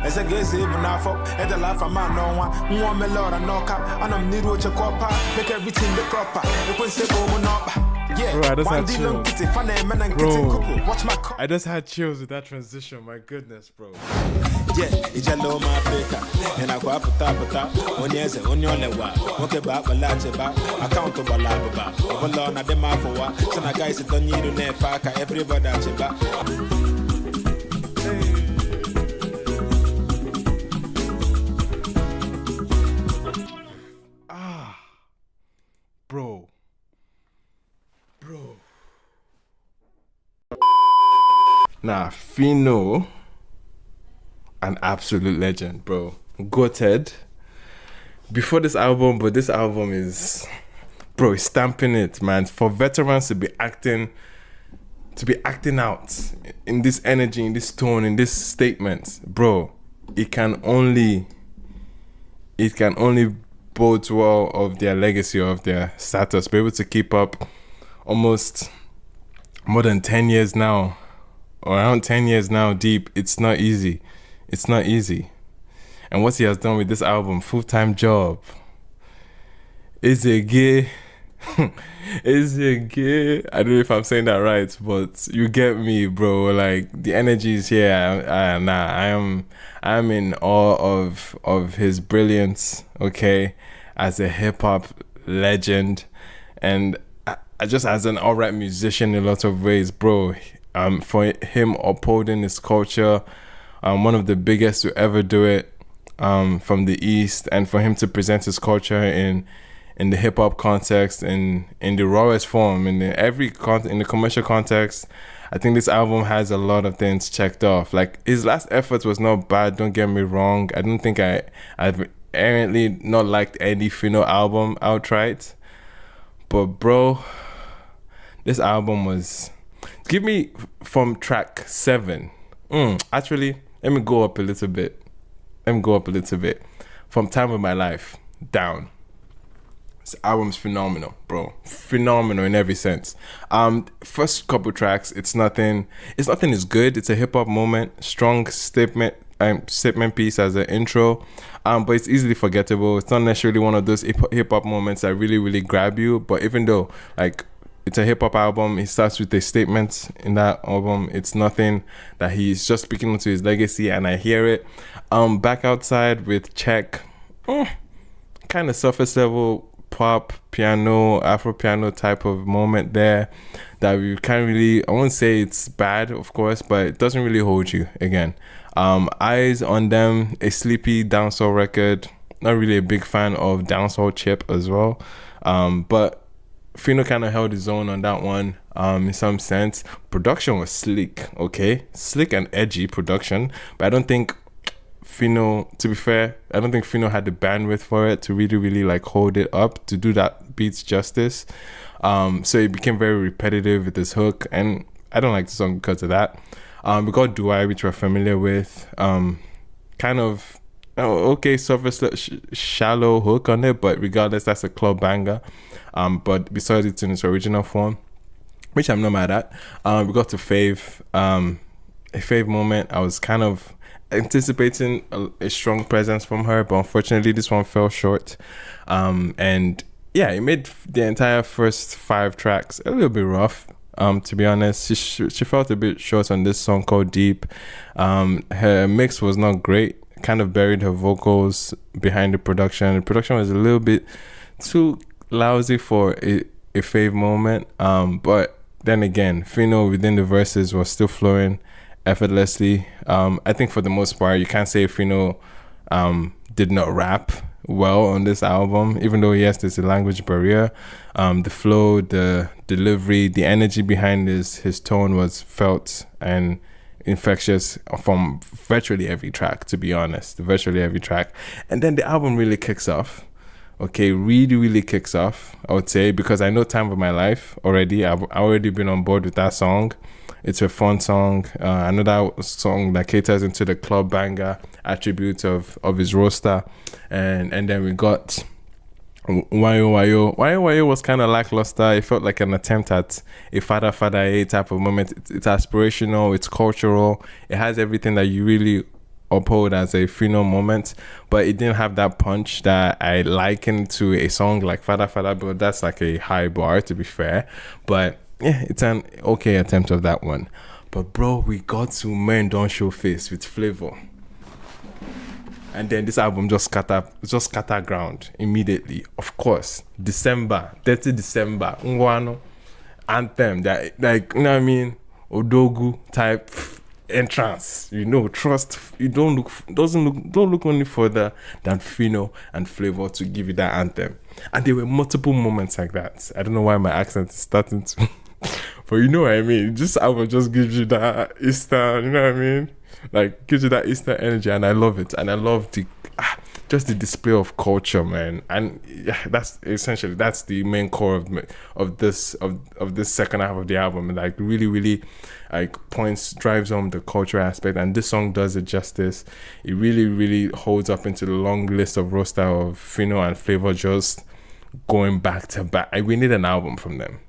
As I guess even now for at the life of man, no one me lord and knock up, and I'm need what you call make everything the proper. You can say, oh, no, yeah, bro, I just had chills with that transition. My goodness, bro. Yeah, it's a low my Africa, and I go up on yes, on your lewa. Okay, back a large about accountable lab about. At the mouth for what? So I guys don't need to never everybody at your back. Bro. Nah, Pyno, an absolute legend, bro. Goated. Before this album, but this album is, bro, he's stamping it, man. For veterans to be acting out in this energy, in this tone, in this statement, bro, it can only bodes well of their legacy, of their status, be able to keep up almost more than 10 years now, or around 10 years now deep. It's not easy. And what he has done with this album, full-time job, is a gay. Is it gay? I don't know if I'm saying that right, but you get me, bro. Like, the energy is here. I am in awe of his brilliance, okay, as a hip-hop legend, and just as an alright musician in a lot of ways, bro. For him upholding his culture, one of the biggest to ever do it, from the East, and for him to present his culture in the hip hop context, in the rawest form, in the commercial context. I think this album has a lot of things checked off. Like, his last effort was not bad, don't get me wrong. I don't think I've errantly not liked any Pyno album outright. But bro, this album was, give me from track 7. Actually, let me go up a little bit. From Time of My Life down. This album's phenomenal, bro. Phenomenal in every sense. First couple tracks, it's nothing is good. It's a hip-hop moment, strong statement piece as an intro, but it's easily forgettable. It's not necessarily one of those hip-hop moments that really, really grab you. But even though, like, it's a hip-hop album, he starts with a statement in that album. It's nothing that he's just speaking into his legacy, and I hear it. Back Outside with Check, kind of surface level pop, piano, Afro piano type of moment there that we can't really, I won't say it's bad, of course, but it doesn't really hold you again. Eyes on Them, a sleepy dancehall record. Not really a big fan of dancehall chip as well, but Pyno kind of held his own on that one, in some sense. Production was slick, okay? Slick and edgy production, but I don't think Pyno, to be fair, I don't think Pyno had the bandwidth for it to really, really like hold it up, to do that beats justice. So it became very repetitive with his hook, and I don't like the song because of that. We got Do I, which we're familiar with. Kind of okay, surface shallow hook on it, but regardless, that's a club banger. But besides, it's in its original form, which I'm not mad at. We got to Fave, a Fave moment. I was kind of anticipating a strong presence from her, but unfortunately this one fell short. And yeah, it made the entire first 5 tracks a little bit rough, to be honest. She felt a bit short on this song called Deep. Her mix was not great, kind of buried her vocals behind the production. The production was a little bit too lousy for a Fave moment, but then again, Pyno within the verses was still flowing effortlessly. I think for the most part, you can't say Pyno did not rap well on this album, even though yes, there's a language barrier. The flow, the delivery, the energy behind his tone was felt and infectious from virtually every track, to be honest, virtually every track. And then the album really kicks off. Okay, really kicks off, I would say, because I know Time of My Life already. I've already been on board with that song. It's a fun song. Another song that caters into the club banger attribute of his roster. And then we got Wayo Wayo. Wayo Wayo was kind of lackluster. It felt like an attempt at a Fada A type of moment. It's aspirational, it's cultural, it has everything that you really uphold as a Pyno moment, but it didn't have that punch that I liken to a song like Fada, but that's like a high bar, to be fair. But yeah, it's an okay attempt of that one. But bro, we got to Men Don't Show Face with Flavor. And then this album just scatter ground immediately. Of course, December, 30 December, Ngwano, anthem, that, like, you know what I mean? Odogu type entrance, you know, trust. You don't look any further than Pyno and Flavor to give you that anthem. And there were multiple moments like that. I don't know why my accent is starting to but you know what I mean. This album just gives you that Easter, you know what I mean? Like, gives you that Easter energy, and I love it. And I love just the display of culture, man. And yeah, that's the main core of this second half of the album. Like, really like drives home the cultural aspect, and this song does it justice. It really holds up into the long list of roster of Pyno and Flavor just going back to back. We need an album from them.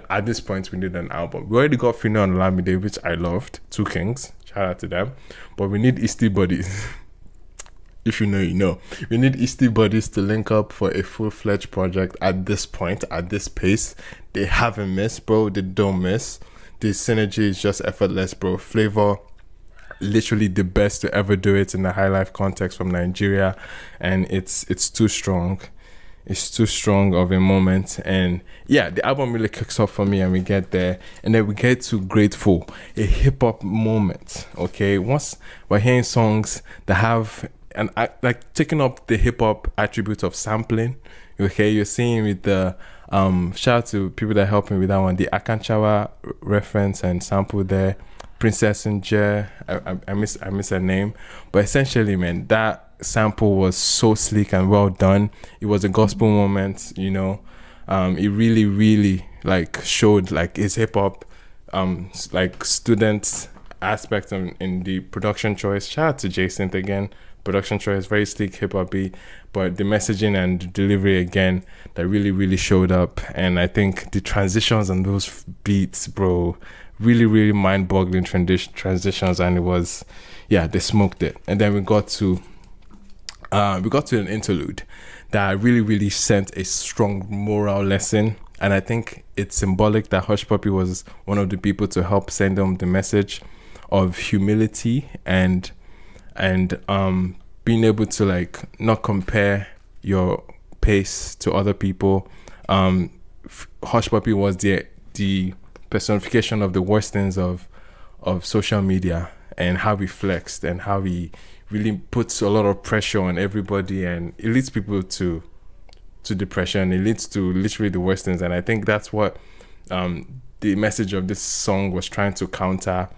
At this point we need an album. We already got Pyno and Olamide, which I loved. Two Kings, shout out to them. But we need Eastie Buddies. If you know, you know. We need Eastie Buddies to link up for a full-fledged project at this point, at this pace. They haven't missed, bro. They don't miss. The synergy is just effortless, bro. Flavor, literally the best to ever do it in the high life context from Nigeria, and it's too strong. It's too strong of a moment. And yeah, the album really kicks off for me, and we get there, and then we get to Grateful, a hip-hop moment. Okay, once we're hearing songs that have and like taking up the hip-hop attribute of sampling. Okay, you're seeing with the shout out to people that helped me with that one, the Akanchawa reference and sample there, Princess Nje, I miss her name, but essentially, man, that sample was so sleek and well done. It was a gospel moment, you know. It really like showed like his hip hop like student aspect in the production choice. Shout out to Jason again. Production choice, very sleek hip hop beat, but the messaging and delivery again that really showed up. And I think the transitions on those beats, bro, really mind-boggling transitions, and it was, yeah, they smoked it. And then we got to an interlude that really sent a strong moral lesson, and I think it's symbolic that Hush Puppy was one of the people to help send them the message of humility and being able to like not compare your pace to other people. Hush Puppy was the personification of the worst things of social media, and how he flexed and how he really puts a lot of pressure on everybody, and it leads people to depression. It leads to literally the worst things, and I think that's what the message of this song was trying to counter.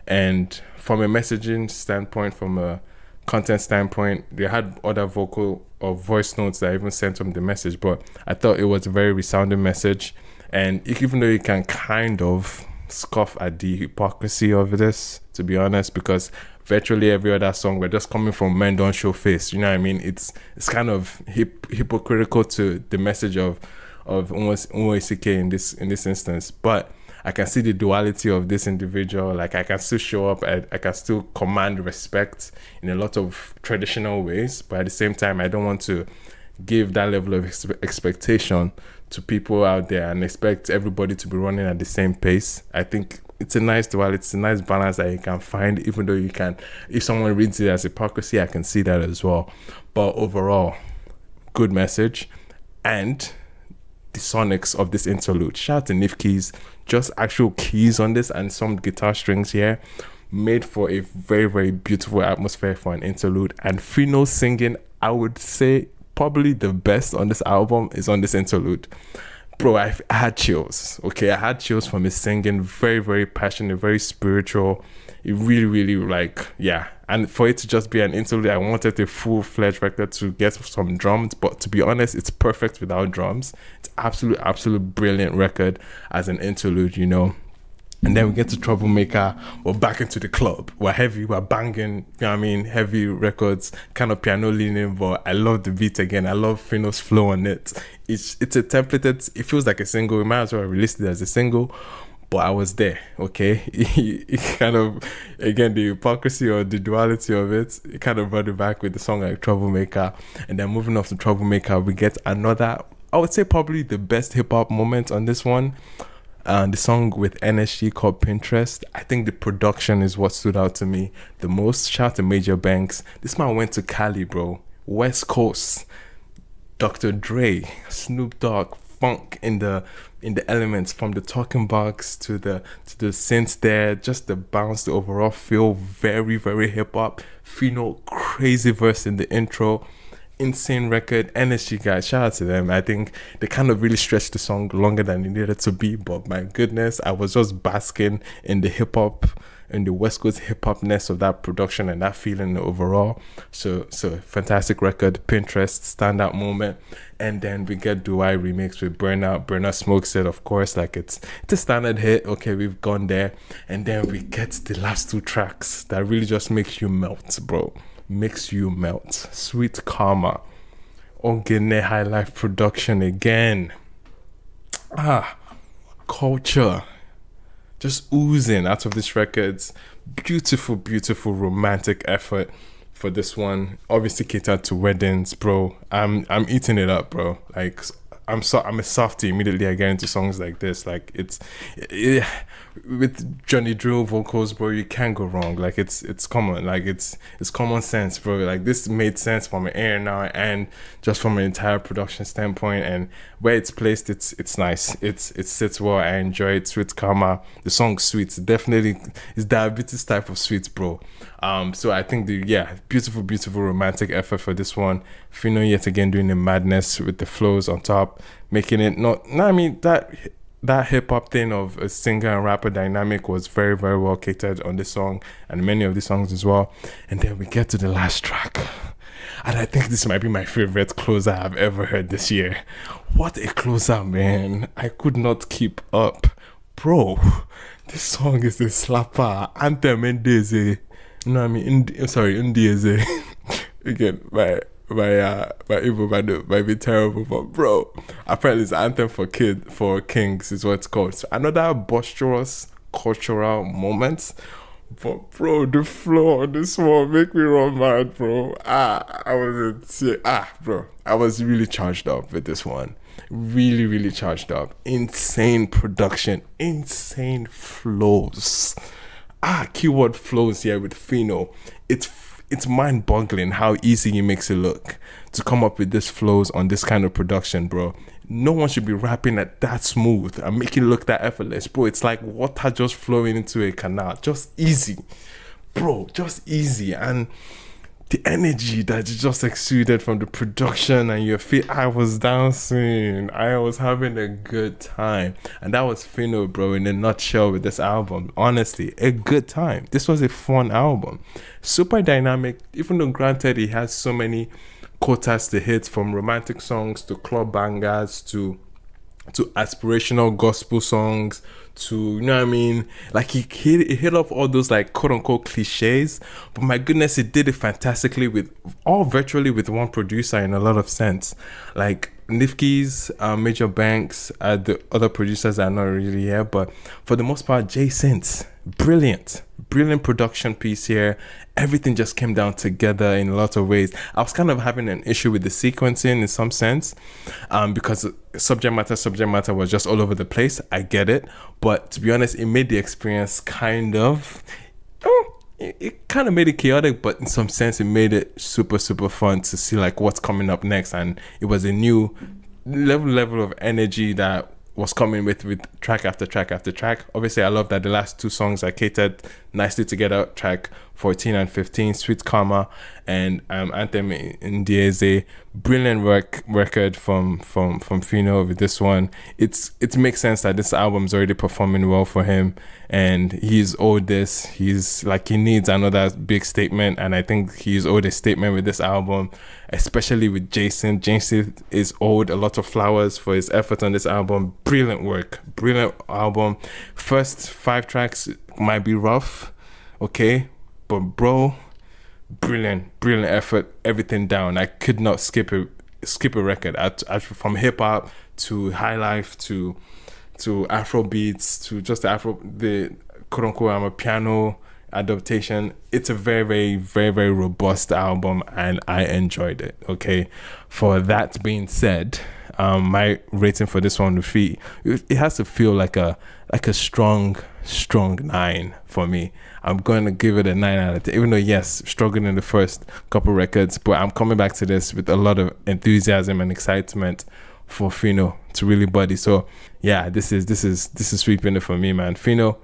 And from a messaging standpoint, from a content standpoint, they had other vocal or voice notes that even sent them the message, but I thought it was a very resounding message. And even though you can kind of scoff at the hypocrisy of this, to be honest, because virtually every other song we're just coming from Men Don't Show Face, you know what I mean? It's kind of hypocritical to the message of Onwesike in this instance. But I can see the duality of this individual. Like, I can still show up, I can still command respect in a lot of traditional ways, but at the same time, I don't want to give that level of expectation to people out there and expect everybody to be running at the same pace. I think it's a nice duality, it's a nice balance that you can find, even though you can, if someone reads it as hypocrisy, I can see that as well. But overall, good message. And the sonics of this interlude, shout out to Nif Keys, just actual keys on this and some guitar strings here, made for a very beautiful atmosphere for an interlude. And Pyno singing, I would say probably the best on this album is on this interlude. Bro, I had chills. Okay, I had chills from his singing. Very passionate, very spiritual. It really like, yeah. And for it to just be an interlude, I wanted a full-fledged record to get some drums, but to be honest, it's perfect without drums. It's absolute brilliant record as an interlude, you know. And then we get to Troublemaker. We're back into the club. We're heavy. We're banging. You know what I mean? Heavy records, kind of piano leaning. But I love the beat again. I love Pyno's flow on it. It's a templated. It feels like a single. We might as well release it as a single. But I was there. Okay, it kind of, again, the hypocrisy or the duality of it. It kind of brought it back with the song like Troublemaker. And then moving off to Troublemaker, we get another. I would say probably the best hip hop moment on this one. The song with NSG called Pinterest. I think the production is what stood out to me the most. Shout out to Major Banks. This man went to Cali, bro. West Coast. Dr. Dre, Snoop Dogg, funk in the elements, from the talking box to the synths there, just the bounce, the overall feel, very, very hip hop. Pyno, crazy verse in the intro. Insane record. NSG guys, shout out to them. I think they kind of really stretched the song longer than it needed to be, but my goodness, I was just basking in the hip hop, in the West Coast hip hopness of that production and that feeling overall. So fantastic record. Pinterest, standout moment. And then we get Do I remix with Burnout. Burnout Smokes it, of course, like it's a standard hit. Okay, we've gone there. And then we get the last two tracks that really just makes you melt, bro. Makes you melt. Sweet Karma. Ogene High Life production again. Culture. Just oozing out of this record's beautiful, beautiful romantic effort for this one. Obviously catered to weddings, bro. I'm eating it up, bro. Like I'm a softie. Immediately I get into songs like this. Like it's with Johnny Drill vocals, bro, you can't go wrong. Like it's common. Like it's common sense, bro. Like this made sense from an A&R and just from an entire production standpoint, and where it's placed, it's nice. It sits well. I enjoy it. Sweet Karma. The song's sweet. Definitely is diabetes type of sweet, bro. So I think beautiful, beautiful romantic effort for this one. Pyno yet again doing the madness with the flows on top, making it that hip hop thing of a singer and rapper dynamic was very, very well catered on this song and many of these songs as well. And then we get to the last track. And I think this might be my favorite closer I've ever heard this year. What a closer, man. I could not keep up. Bro, this song is a slapper. Anthem Ndeze. You know what I mean? Ndeze. Again, my Igbo might be terrible, but bro, apparently it's anthem for kings is what it's called. So another boisterous cultural moment. But bro, the flow on this one make me run mad, bro. I was really charged up with this one. Really, really charged up. Insane production, insane flows. Keyword flows here with Pyno. It's mind-boggling how easy he makes it look to come up with these flows on this kind of production, bro. No one should be rapping at that smooth and making it look that effortless, bro. It's like water just flowing into a canal. Just easy, bro. Just easy. And the energy that just exuded from the production and your feet, I was dancing. I was having a good time. And that was Pyno, bro, in a nutshell with this album. Honestly, a good time. This was a fun album. Super dynamic, even though granted he has so many quotas to hit, from romantic songs to club bangers to aspirational gospel songs to, you know what I mean, like he hit off all those like quote unquote cliches, but my goodness, he did it fantastically virtually with one producer in a lot of sense. Like Nifky's, Major Banks, the other producers are not really here, but for the most part, Jay Synth, brilliant production piece here. Everything just came down together in a lot of ways. I was kind of having an issue with the sequencing in some sense, because subject matter was just all over the place. I get it, but to be honest, it made the experience it kind of made it chaotic, but in some sense it made it super, super fun to see like what's coming up next. And it was a new level of energy that was coming with track after track after track. Obviously, I love that the last two songs are catered nicely together, track 14 and 15, Sweet Karma, and Anthem Indieze. Brilliant record from Pyno with this one. It makes sense that this album's already performing well for him, and he's owed this. He's like, he needs another big statement, and I think he's owed a statement with this album, especially with Jason. Jason is owed a lot of flowers for his effort on this album. Brilliant work, brilliant album. First 5 tracks might be rough, okay, but bro, brilliant effort, everything down. I could not skip a record. From hip hop to high life to Afrobeats to just the quote unquote piano adaptation. It's a very robust album, and I enjoyed it. Okay, for that being said, my rating for this one it has to feel like a strong 9 for me. I'm going to give it a 9 out of 10, even though, yes, struggling in the first couple records, but I'm coming back to this with a lot of enthusiasm and excitement for Pyno to really body. So yeah, this is sweeping it for me, man. Pyno,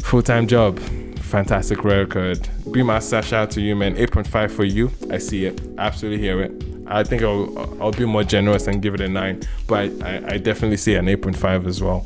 full-time job, fantastic record. Be my shout out to you, man. 8.5 for you. I see it, absolutely hear it. I think I'll be more generous and give it a 9, but I definitely see an 8.5 as well.